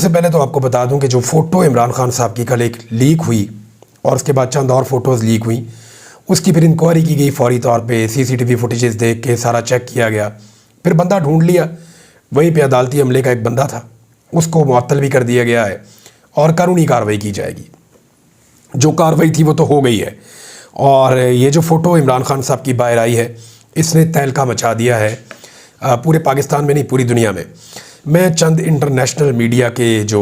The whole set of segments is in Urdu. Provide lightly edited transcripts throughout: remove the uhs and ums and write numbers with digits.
سب سے پہلے تو آپ کو بتا دوں کہ جو فوٹو عمران خان صاحب کی کل ایک لیک ہوئی اور اس کے بعد چند اور فوٹوز لیک ہوئیں، اس کی پھر انکوائری کی گئی فوری طور پہ، سی سی ٹی وی فوٹیجز دیکھ کے سارا چیک کیا گیا، پھر بندہ ڈھونڈ لیا، وہیں پہ عدالتی عملے کا ایک بندہ تھا، اس کو معطل بھی کر دیا گیا ہے اور قانونی کارروائی کی جائے گی۔ جو کارروائی تھی وہ تو ہو گئی ہے، اور یہ جو فوٹو عمران خان صاحب کی باہر آئی ہے اس نے تہلکہ مچا دیا ہے پورے پاکستان میں نہیں، پوری دنیا میں۔ میں چند انٹرنیشنل میڈیا کے جو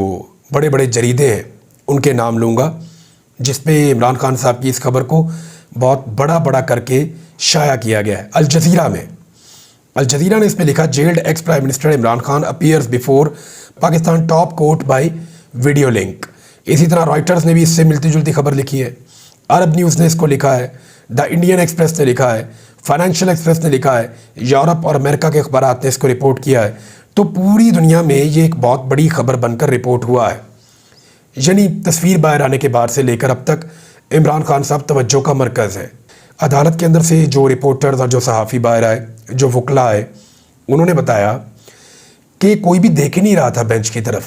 بڑے بڑے جریدے ہیں ان کے نام لوں گا جس پہ عمران خان صاحب کی اس خبر کو بہت بڑا کر کے شائع کیا گیا ہے۔ الجزیرہ میں، الجزیرہ نے اس پہ لکھا jailed ex prime minister Imran Khan appears before Pakistan top court by video link. اسی طرح رائٹرز نے بھی اس سے ملتی جلتی خبر لکھی ہے، عرب نیوز نے اس کو لکھا ہے، دا انڈین ایکسپریس نے لکھا ہے، فائنینشیل ایکسپریس نے لکھا ہے، یورپ اور امریکہ کے اخبارات نے اس کو رپورٹ کیا ہے۔ تو پوری دنیا میں یہ ایک بہت بڑی خبر بن کر رپورٹ ہوا ہے، یعنی تصویر باہر آنے کے بعد سے لے کر اب تک عمران خان صاحب توجہ کا مرکز ہے۔ عدالت کے اندر سے جو رپورٹرز اور جو صحافی باہر آئے، جو وکلا آئے، انہوں نے بتایا کہ کوئی بھی دیکھ ہی نہیں رہا تھا بینچ کی طرف،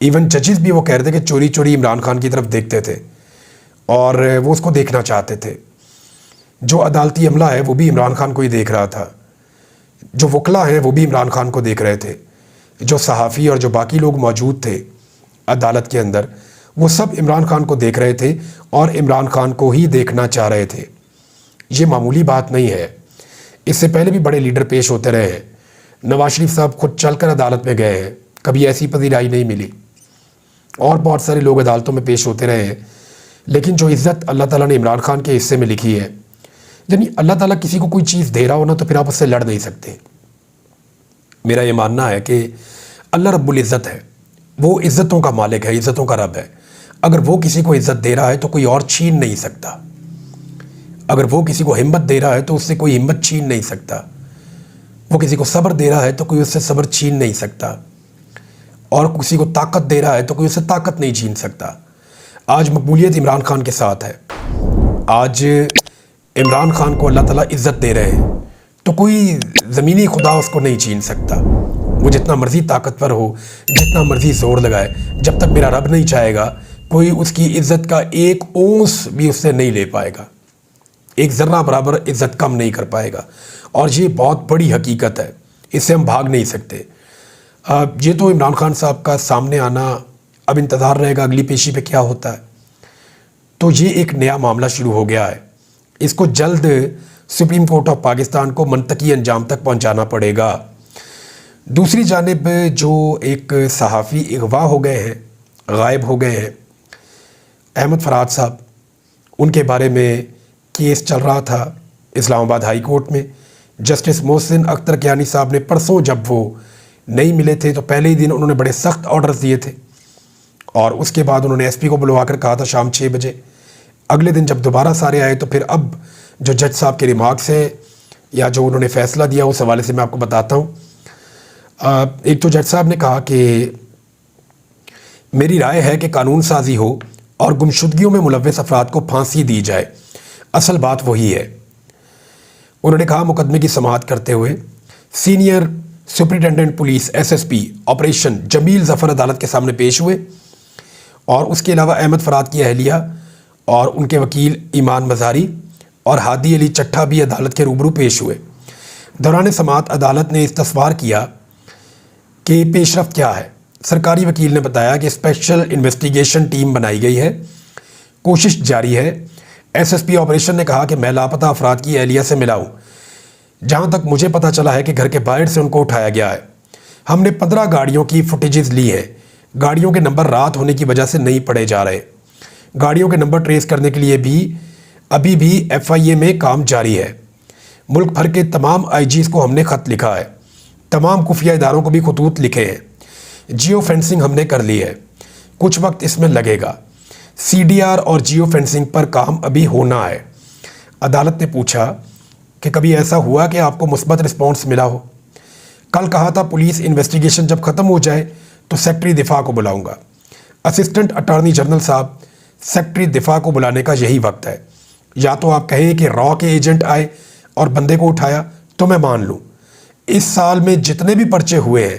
ایون ججز بھی وہ کہہ رہے تھے کہ چوری چوری عمران خان کی طرف دیکھتے تھے اور وہ اس کو دیکھنا چاہتے تھے۔ جو عدالتی عملہ ہے وہ بھی عمران خان کو ہی دیکھ رہا تھا، جو وکلا ہیں وہ بھی عمران خان کو دیکھ رہے تھے، جو صحافی اور جو باقی لوگ موجود تھے عدالت کے اندر وہ سب عمران خان کو دیکھ رہے تھے اور عمران خان کو ہی دیکھنا چاہ رہے تھے۔ یہ معمولی بات نہیں ہے، اس سے پہلے بھی بڑے لیڈر پیش ہوتے رہے ہیں۔ نواز شریف صاحب خود چل کر عدالت میں گئے ہیں، کبھی ایسی پذیرائی نہیں ملی، اور بہت سارے لوگ عدالتوں میں پیش ہوتے رہے ہیں، لیکن جو عزت اللہ تعالیٰ نے عمران خان کے حصے میں لکھی ہے، یعنی اللہ تعالیٰ کسی کو کوئی چیز دے رہا ہو نا تو پھر آپ اس سے لڑ نہیں سکتے۔ میرا یہ ماننا ہے کہ اللہ رب العزت ہے، وہ عزتوں کا مالک ہے، عزتوں کا رب ہے۔ اگر وہ کسی کو عزت دے رہا ہے تو کوئی اور چھین نہیں سکتا، اگر وہ کسی کو ہمت دے رہا ہے تو اس سے کوئی ہمت چھین نہیں سکتا، وہ کسی کو صبر دے رہا ہے تو کوئی اس سے صبر چھین نہیں سکتا، اور کسی کو طاقت دے رہا ہے تو کوئی اس سے طاقت نہیں چھین سکتا۔ آج مقبولیت عمران خان کے ساتھ ہے، آج عمران خان کو اللہ تعالیٰ عزت دے رہے ہیں تو کوئی زمینی خدا اس کو نہیں چھین سکتا، وہ جتنا مرضی طاقتور ہو، جتنا مرضی زور لگائے، جب تک میرا رب نہیں چاہے گا کوئی اس کی عزت کا ایک اونس بھی اس سے نہیں لے پائے گا، ایک ذرہ برابر عزت کم نہیں کر پائے گا، اور یہ بہت بڑی حقیقت ہے، اس سے ہم بھاگ نہیں سکتے۔ یہ تو عمران خان صاحب کا سامنے آنا، اب انتظار رہے گا اگلی پیشی پہ کیا ہوتا ہے۔ تو یہ ایک نیا معاملہ شروع ہو گیا ہے، اس کو جلد سپریم کورٹ آف پاکستان کو منطقی انجام تک پہنچانا پڑے گا۔ دوسری جانب جو ایک صحافی اغوا ہو گئے ہیں، غائب ہو گئے ہیں، احمد فرحات صاحب، ان کے بارے میں کیس چل رہا تھا اسلام آباد ہائی کورٹ میں۔ جسٹس محسن اختر کیانی صاحب نے پرسوں جب وہ نہیں ملے تھے تو پہلے ہی دن انہوں نے بڑے سخت آرڈرز دیے تھے، اور اس کے بعد انہوں نے ایس پی کو بلوا کر کہا تھا شام 6 بجے۔ اگلے دن جب دوبارہ سارے آئے تو پھر اب جو جج صاحب کے ریمارکس ہیں یا جو انہوں نے فیصلہ دیا اس حوالے سے میں آپ کو بتاتا ہوں۔ ایک تو جج صاحب نے کہا کہ میری رائے ہے کہ قانون سازی ہو اور گمشدگیوں میں ملوث افراد کو پھانسی دی جائے، اصل بات وہی ہے۔ انہوں نے کہا مقدمے کی سماعت کرتے ہوئے senior superintendent police S S P operation Jamil Zafar عدالت کے سامنے پیش ہوئے، اور اس کے علاوہ احمد فرحات کی اہلیہ اور ان کے وکیل ایمان مزاری اور ہادی علی چٹھا بھی عدالت کے روبرو پیش ہوئے۔ دوران سماعت عدالت نے استفسار کیا کہ پیش رفت کیا ہے۔ سرکاری وکیل نے بتایا کہ اسپیشل انویسٹیگیشن ٹیم بنائی گئی ہے، کوشش جاری ہے۔ ایس ایس پی آپریشن نے کہا کہ میں لاپتہ افراد کی اہلیہ سے ملا ہوں، جہاں تک مجھے پتہ چلا ہے کہ گھر کے باہر سے ان کو اٹھایا گیا ہے۔ ہم نے 15 گاڑیوں کی فوٹیجز لی ہیں، گاڑیوں کے نمبر رات ہونے کی وجہ سے نہیں پڑے جا رہے، گاڑیوں کے نمبر ٹریس کرنے کے لیے بھی ابھی بھی ایف آئی اے میں کام جاری ہے۔ ملک بھر کے تمام آئی جیز کو ہم نے خط لکھا ہے، تمام خفیہ اداروں کو بھی خطوط لکھے ہیں، جیو فینسنگ ہم نے کر لی ہے، کچھ وقت اس میں لگے گا، سی ڈی آر اور جیو فینسنگ پر کام ابھی ہونا ہے۔ عدالت نے پوچھا کہ کبھی ایسا ہوا کہ آپ کو مثبت رسپانس ملا ہو؟ کل کہا تھا پولیس انویسٹیگیشن جب ختم ہو جائے تو سیکٹری دفاع کو بلاؤں گا۔ اسسٹنٹ اٹارنی جنرل صاحب، سیکٹری دفاع کو بلانے کا یہی وقت ہے، یا تو آپ کہیں کہ را کے ایجنٹ آئے اور بندے کو اٹھایا تو میں مان لوں۔ اس سال میں جتنے بھی پرچے ہوئے ہیں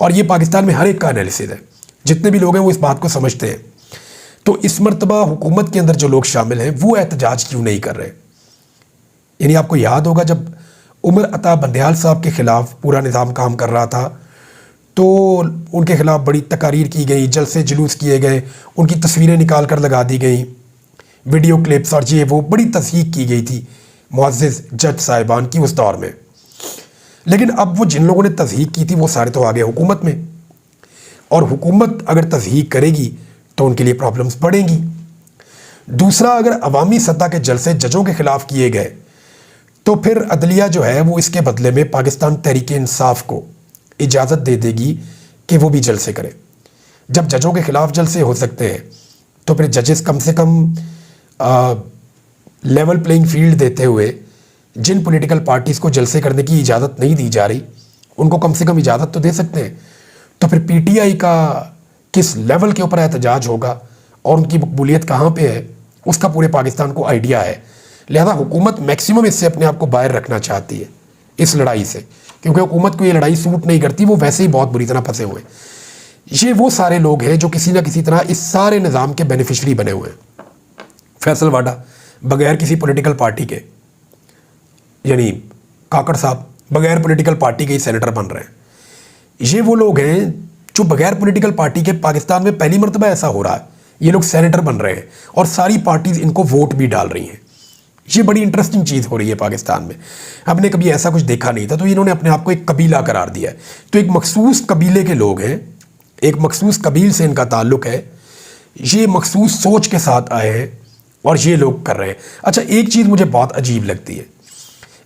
اور یہ پاکستان میں ہر ایک کا انالیسس ہے، جتنے بھی لوگ ہیں وہ اس بات کو سمجھتے ہیں۔ تو اس مرتبہ حکومت کے اندر جو لوگ شامل ہیں وہ احتجاج کیوں نہیں کر رہے؟ یعنی آپ کو یاد ہوگا جب عمر عطا بندیال صاحب کے خلاف پورا نظام کام کر رہا تھا تو ان کے خلاف بڑی تقاریر کی گئی، جلسے جلوس کیے گئے، ان کی تصویریں نکال کر لگا دی گئیں، ویڈیو کلپس اور یہ وہ بڑی تصحیح کی گئی تھی معزز جج صاحبان کی اس دور میں۔ لیکن اب وہ جن لوگوں نے تصحیح کی تھی وہ سارے تو آگے حکومت میں، اور حکومت اگر تصحیح کرے گی تو ان کے لیے پرابلمس بڑھیں گی۔ دوسرا، اگر عوامی سطح کے جلسے ججوں کے خلاف کیے گئے تو پھر عدلیہ جو ہے وہ اس کے بدلے میں پاکستان تحریک انصاف کو اجازت دے دے گی کہ وہ بھی جلسے کرے۔ جب ججوں کے خلاف جلسے ہو سکتے ہیں تو پھر ججز کم سے کم لیول پلینگ فیلڈ دیتے ہوئے جن پولیٹیکل پارٹیز کو جلسے کرنے کی اجازت نہیں دی جا رہی ان کو کم سے کم اجازت تو دے سکتے ہیں۔ تو پھر پی ٹی آئی کا کس لیول کے اوپر احتجاج ہوگا اور ان کی مقبولیت کہاں پہ ہے اس کا پورے پاکستان کو آئیڈیا ہے۔ لہذا حکومت میکسیمم اس سے اپنے آپ کو باہر رکھنا چاہتی ہے اس لڑائی سے، کیونکہ حکومت کو یہ لڑائی سوٹ نہیں کرتی، وہ ویسے ہی بہت بری طرح پھنسے ہوئے ہیں۔ یہ وہ سارے لوگ ہیں جو کسی نہ کسی طرح اس سارے نظام کے بینیفیشری بنے ہوئے ہیں۔ فیصل واڈا بغیر کسی پولیٹیکل پارٹی کے، یعنی کاکڑ صاحب بغیر پولیٹیکل پارٹی کے ہی سینیٹر بن رہے ہیں۔ یہ وہ لوگ ہیں جو بغیر پولیٹیکل پارٹی کے پاکستان میں پہلی مرتبہ ایسا ہو رہا ہے، یہ لوگ سینیٹر بن رہے ہیں اور ساری پارٹیز ان کو ووٹ بھی ڈال رہی ہیں۔ یہ بڑی انٹرسٹنگ چیز ہو رہی ہے پاکستان میں، ہم نے کبھی ایسا کچھ دیکھا نہیں تھا۔ تو انہوں نے اپنے آپ کو ایک قبیلہ قرار دیا ہے، تو ایک مخصوص قبیلے کے لوگ ہیں، ایک مخصوص قبیل سے ان کا تعلق ہے، یہ مخصوص سوچ کے ساتھ آئے ہیں اور یہ لوگ کر رہے ہیں۔ اچھا، ایک چیز مجھے بہت عجیب لگتی ہے،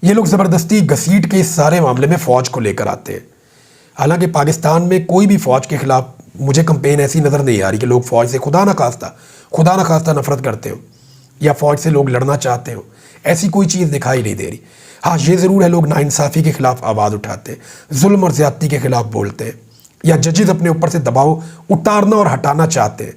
یہ لوگ زبردستی گھسیٹ کے اس سارے معاملے میں فوج کو لے کر آتے ہیں، حالانکہ پاکستان میں کوئی بھی فوج کے خلاف مجھے کمپین ایسی نظر نہیں آ رہی کہ لوگ فوج سے خدا نہ خواستہ نفرت کرتے ہوں یا فوج سے لوگ لڑنا چاہتے ہوں، ایسی کوئی چیز دکھائی نہیں دے رہی۔ ہاں، یہ ضرور ہے لوگ ناانصافی کے خلاف آواز اٹھاتے ہیں، ظلم اور زیادتی کے خلاف بولتے ہیں، یا ججز اپنے اوپر سے دباؤ اتارنا اور ہٹانا چاہتے ہیں۔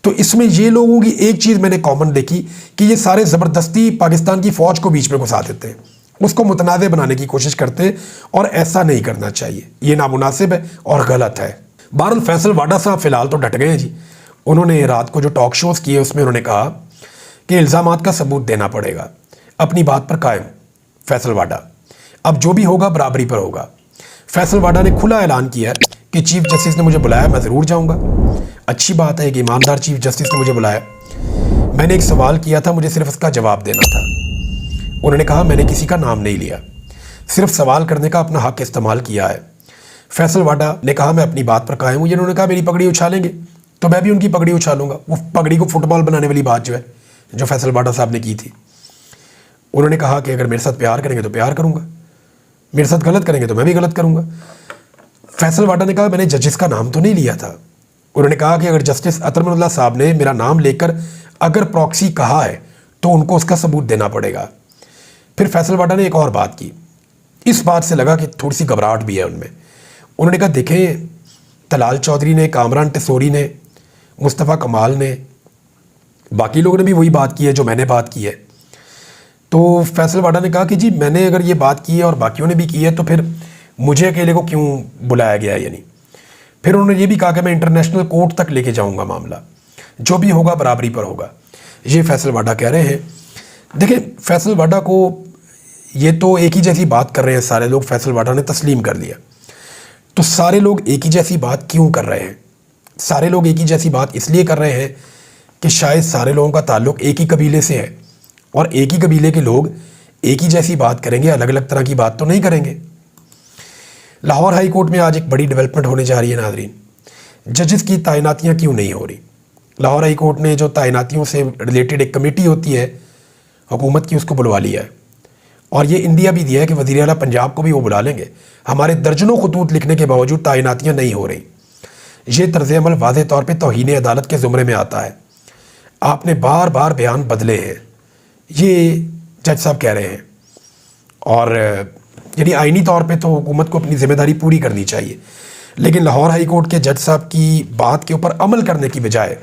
تو اس میں یہ لوگوں کی ایک چیز میں نے کامن دیکھی کہ یہ سارے زبردستی پاکستان کی فوج کو بیچ میں گھسا دیتے ہیں، اس کو متنازع بنانے کی کوشش کرتے ہیں، اور ایسا نہیں کرنا چاہیے، یہ نامناسب ہے اور غلط ہے۔ بہرحال فیصل واڈا صاحب فی الحال تو ڈٹ گئے ہیں جی۔ انہوں نے رات کو جو ٹاک شوز کیے اس میں انہوں نے کہا کہ الزامات کا ثبوت دینا پڑے گا، اپنی بات پر قائم فیصل واڈا، اب جو بھی ہوگا برابری پر ہوگا۔ فیصل واڈا نے کھلا اعلان کیا کہ چیف جسٹس نے مجھے بلایا، میں ضرور جاؤں گا۔ اچھی بات ہے کہ ایماندار چیف جسٹس نے مجھے بلایا، میں نے ایک سوال کیا تھا، مجھے صرف اس کا جواب دینا تھا۔ انہوں نے کہا میں نے کسی کا نام نہیں لیا، صرف سوال کرنے کا اپنا حق استعمال کیا ہے۔ فیصل واڈا نے کہا میں اپنی بات پر قائم ہوں۔ انہوں نے کہا میری پگڑی اچھالیں گے تو میں بھی ان کی پگڑی اچھالوں گا، وہ پگڑی کو فٹ بال بنانے والی بات جو ہے جو فیصل واڈا صاحب نے کی تھی۔ انہوں نے کہا کہ اگر میرے ساتھ پیار کریں گے تو پیار کروں گا، میرے ساتھ غلط کریں گے تو میں بھی غلط کروں گا۔ فیصل واڈا نے کہا میں نے ججز کا نام تو نہیں لیا تھا۔ انہوں نے کہا کہ اگر جسٹس اطہر من اللہ صاحب نے میرا نام لے کر اگر پراکسی کہا ہے تو ان کو اس کا ثبوت دینا پڑے گا۔ پھر فیصل واڈا نے ایک اور بات کی، اس بات سے لگا کہ تھوڑی سی گھبراہٹ بھی ہے ان میں۔ انہوں نے کہا دیکھیں، طلال چودھری نے، کامران ٹیسوری نے، مصطفیٰ کمال نے، باقی لوگوں نے بھی وہی بات کی ہے جو میں نے بات کی ہے۔ تو فیصل واڈا نے کہا کہ جی میں نے اگر یہ بات کی ہے اور باقیوں نے بھی کی ہے تو پھر مجھے اکیلے کو کیوں بلایا گیا ہے؟ یعنی پھر انہوں نے یہ بھی کہا کہ میں انٹرنیشنل کورٹ تک لے کے جاؤں گا معاملہ، جو بھی ہوگا برابری پر ہوگا، یہ فیصل واڈا کہہ رہے ہیں۔ دیکھیں، فیصل واڈا کو یہ تو ایک ہی جیسی بات کر رہے ہیں سارے لوگ، فیصل واڈا نے تسلیم کر لیا۔ تو سارے لوگ ایک ہی جیسی بات کیوں کر رہے ہیں؟ سارے لوگ ایک ہی جیسی بات اس لیے کر رہے ہیں کہ شاید سارے لوگوں کا تعلق ایک ہی قبیلے سے ہے، اور ایک ہی قبیلے کے لوگ ایک ہی جیسی بات کریں گے، الگ الگ طرح کی بات تو نہیں کریں گے۔ لاہور ہائی کورٹ میں آج ایک بڑی ڈیولپمنٹ ہونے جا رہی ہے ناظرین، ججز کی تعیناتیاں کیوں نہیں ہو رہی؟ لاہور ہائی کورٹ نے جو تعیناتیوں سے ریلیٹڈ ایک کمیٹی ہوتی ہے حکومت کی، اس کو بلوا لیا ہے، اور یہ اندیا بھی دیا ہے کہ وزیر اعلیٰ پنجاب کو بھی وہ بلا لیں گے۔ ہمارے درجنوں خطوط لکھنے کے باوجود تعیناتیاں نہیں ہو رہی۔ یہ طرز عمل واضح طور پہ توہین عدالت کے زمرے میں آتا ہے، آپ نے بار بار بیان بدلے ہیں، یہ جج صاحب کہہ رہے ہیں، اور یعنی آئینی طور پہ تو حکومت کو اپنی ذمہ داری پوری کرنی چاہیے، لیکن لاہور ہائی کورٹ کے جج صاحب کی بات کے اوپر عمل کرنے کی بجائے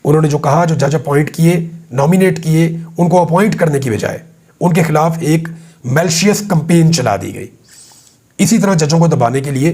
انہوں نے جو کہا، جو جج اپوائنٹ کیے، نامینیٹ کیے، ان کو اپوائنٹ کرنے کی بجائے ان کے خلاف ایک میلشیس کمپین چلا دی گئی۔ اسی طرح ججوں کو دبانے کے لیے